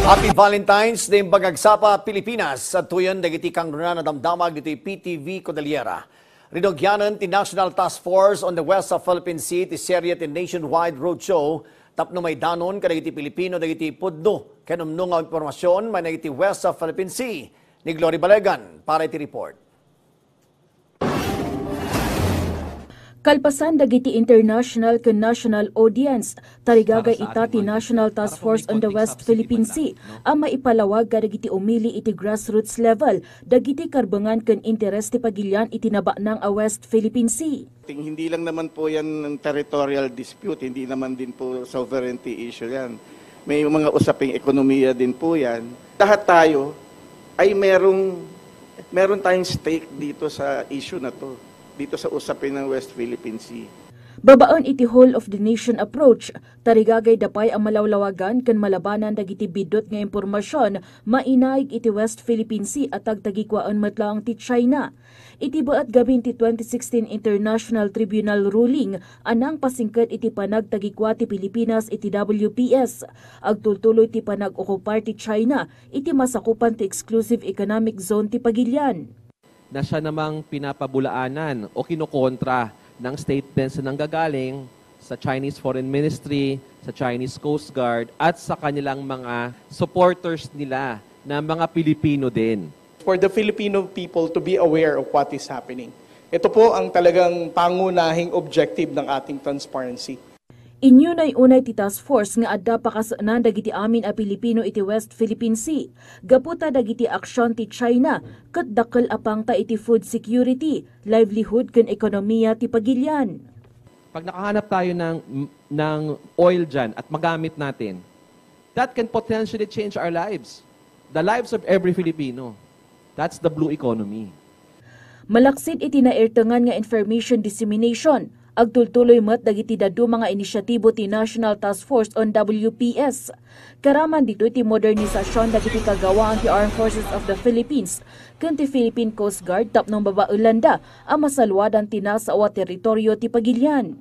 Happy Valentine's Day Bagagsapa, Pilipinas. At tuyon dagiti kang runa na damdamag dito PTV Cordillera. Rinogyanan ti National Task Force on the West of Philippine Sea ti serye ti nationwide roadshow. Tapno may danon kadagiti Pilipino dagiti pudno. Kanumno nga impormasyon may dagiti West of Philippine Sea. Ni Glory Balegan para iti report. Kalpasan dagiti international ken national audience, tarigagay ita ti National Task Force on the West Philippine Sea, ang maipalawag kadagiti umili iti grassroots level, dagiti karbangan ken interes ti pagilyan iti naba ng a West Philippine Sea. Hindi lang naman po yan ng territorial dispute, hindi naman din po sovereignty issue yan. May mga usaping ekonomiya din po yan. Lahat tayo ay meron tayong stake dito sa issue na to, dito sa usapin ng West Philippine Sea. Babaon iti whole of the nation approach, tarigagay dapay ang malawlawagan kan malabanan dagiti bidot nga impormasyon mainaig iti West Philippine Sea at tagtagikwaan matlaang ti China. Iti baat gabin ti 2016 International Tribunal ruling anang pasingket iti panagtagikwa ti Pilipinas iti WPS. Agtultuloy ti panag-okupar ti China iti masakupan ti exclusive economic zone ti Pagilian. Na siya namang pinapabulaanan o kinukontra ng statements na nanggagaling sa Chinese Foreign Ministry, sa Chinese Coast Guard, at sa kanilang mga supporters nila na mga Pilipino din. For the Filipino people to be aware of what is happening. Ito po ang talagang pangunahing objective ng ating transparency. Inyo na unay ti task force nga adda pakasaanan dagiti amin a Pilipino iti West Philippine Sea. Gaputa dagiti aksyon ti China ket dakkel apang ta iti food security, livelihood ken ekonomiya ti Pagilian. Pag nakahanap tayo ng oil dyan at magamit natin, that can potentially change our lives. The lives of every Filipino. That's the blue economy. Malaksid iti nairtengan nga information dissemination. Agtultuloy met dagiti dadu mga inisyatibo ti National Task Force on WPS. Karaman dito ti modernisasyon dagiti kagawaan ti Armed Forces of the Philippines ken ti Philippine Coast Guard tapnong babaulanda ang masalwadan ti nasa o teritoryo ti Pagilian.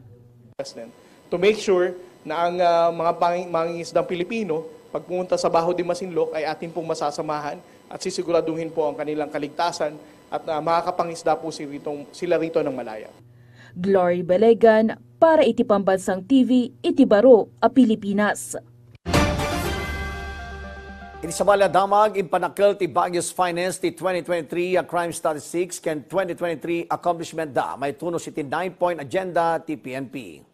To make sure na ang mga mangingisdang Pilipino pag pumunta sa Baho de Masinloc ay atin pong masasamahan at sisiguraduhin po ang kanilang kaligtasan at makakapangisda po sila rito ng malaya. Glory Balegan para iti Pambansang TV, iti Baro, a Pilipinas. Iti sabala damag, impanakil ti Baguio's Finance ti 2023 crime statistics ken 2023 accomplishment da. May tunos iti 9-point agenda ti PNP.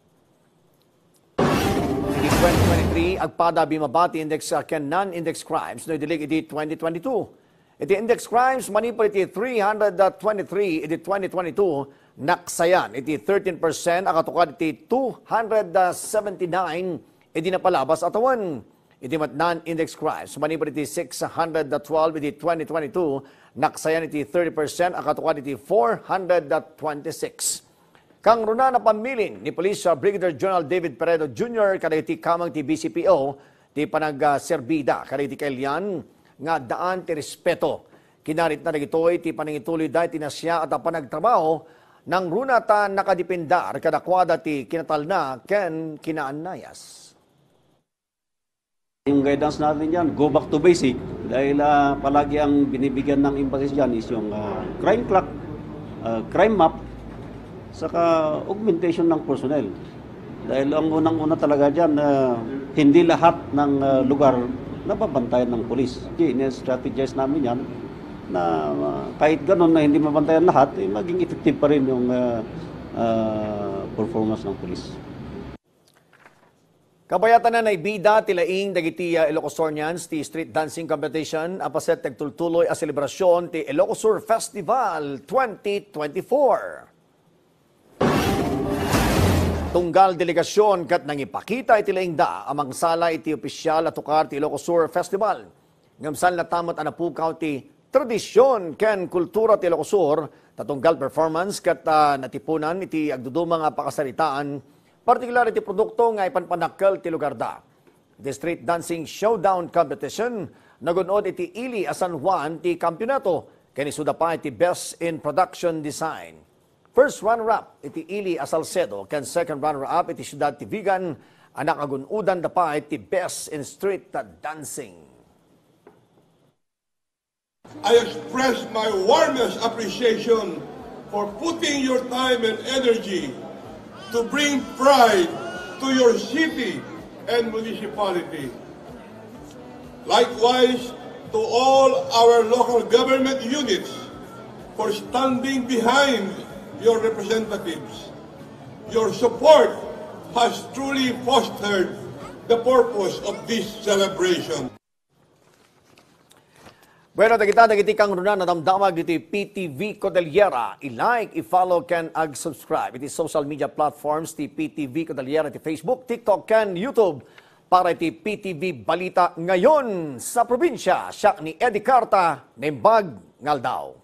Iti 2023, agpada bimabati index ken non-index crimes no idilig iti 2022. Iti index crimes manipol iti 323 iti 2022, naksayan iti 13% akatukad iti 279 iti napalabas atawan. Iti mat non-index crimes manipod iti 612 iti 2022, naksayan iti 30% akatukad iti 426. Kang runa na pamilin ni Police Brigadier General David Peredo Jr. kada iti kamang ti BCPO ti panagserbida kada iti kailyan nga daan ti respeto. Kinarit na nagitoy ti panangituloy dahi tinasya at panagtrabaho nang runata nakadipindar kadakwada ti kinatalna ken kinaanayas. Yung guidance natin yan, go back to basic. Dahil palagi ang binibigyan ng emphasis dyan is yung crime clock, crime map, saka augmentation ng personnel. Dahil ang unang-una talaga dyan, hindi lahat ng lugar nababantayan ng polis. Strategize namin yan na kahit ganun na hindi mabantayan lahat, maging effective pa rin yung performance ng polis. Kabayatan na naibida tilaing dagiti Ilocosurians ti street dancing competition apaset tagtultuloy a selebrasyon ti Ilocosur Festival 2024. Tunggal delegasyon kat nangipakita iti laing da amang sala iti opisyal at tukar ti Ilocosur Festival. Ngamsal na tamot anapukaw ti tradisyon ken kultura ti Ilocosur tatunggal performance kat natipunan iti agdudumang pakasaritaan, partikular iti produkto nga ipanpanakkel ti lugar da. The street dancing showdown competition nagunod iti Ili a San Juan ti kampyonato ken isuda pa iti best in production design. First runner-up iti Ili Asalcedo ken second runner-up iti Ciudad Tivigan anak agunudan dapa iti Best in Street Dancing. I express my warmest appreciation for putting your time and energy to bring pride to your city and municipality. Likewise, to all our local government units for standing behind your representatives. Your support has truly fostered the purpose of this celebration. Bueno, dagiti kang runan na damdamag iti PTV Cordillera. I-like, i-follow, ken ag-subscribe. Iti social media platforms ti PTV Cordillera, iti Facebook, TikTok, ken YouTube. Para iti PTV Balita ngayon sa probinsya. Siya ni Eddie Carta, Nembag, Ngaldao.